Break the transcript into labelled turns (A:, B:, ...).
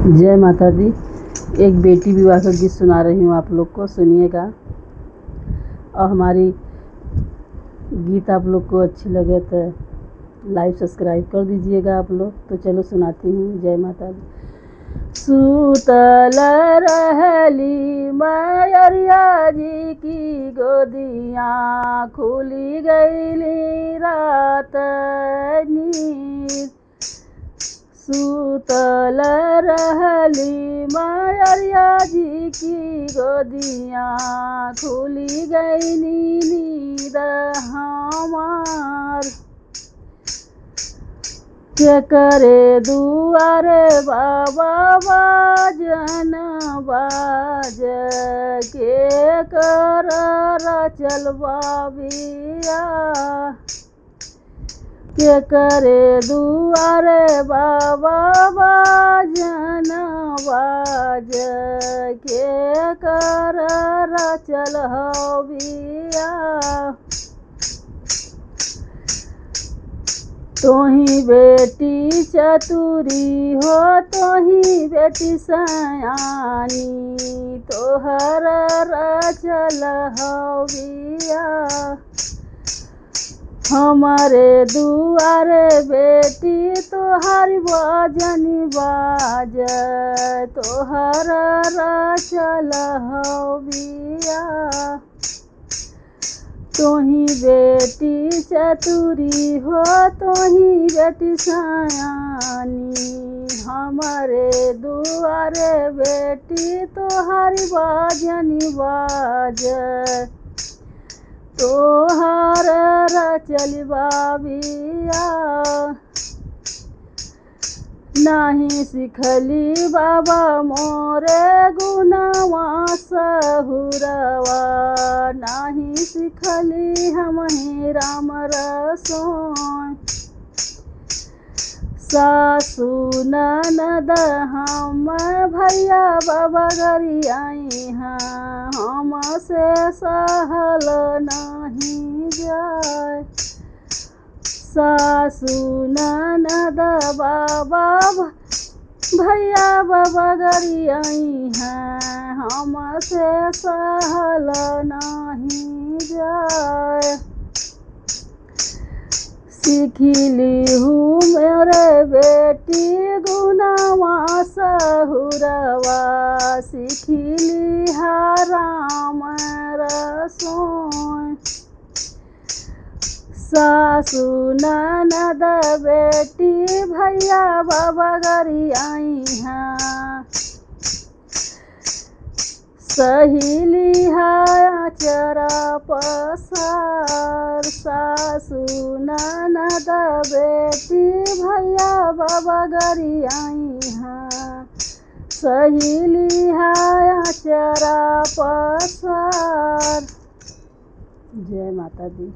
A: जय माता दी। एक बेटी विवाह का गीत सुना रही हूँ, आप लोग को सुनिएगा। और हमारी गीत आप लोग को अच्छी लगे तो लाइक सब्सक्राइब कर दीजिएगा आप लोग। तो चलो सुनाती हूँ। जय माता दी। सूतल रहली मैया जी की गोदियाँ, खुली गईली रात नीर। सूतल रहली मैया जी की गोदियाँ, खुली गई नींद हमार। के करे दुआरे बाबा बाजन बाज, के कर चल बाबिया। के करे दुआरे बाबा बाजन बाज, के कर चल हबिया। तोही बेटी चतुरी हो, तोही बेटी सयानी, तोहर चल हबिया। हमारे दुआरे बेटी तोहारी बाजनी बाज, तोहर चल हबिया। तोही बेटी चतुरी हो, तोही बेटी सयानी, हमारे दुआरे बेटी तोहारी बाजनी बाज, तोहार चल बाबिया। नाही सिखली बाबा मोरे गुनवा सहुरवा, नाही सिखली हमही राम रसोई। सासु ननद हम भैया बाबा गरी आई हैं, हमसे सहल नहीं जाए। सासु ननद बाबा भैया बाबा गरी आई हैं, हमसे सहल नहीं जाए। सीखली हूँ मेरे बेटी गुनवा सहुरवा, सीखली राम रसोई। सासु ननद बेटी भैया बाबा गरी आई हैं, सहेली है चरा पसार। सासु ननद बेटी भैया बाबा गरी आई हैं, सहेली है चरा पसार। जय माता दी।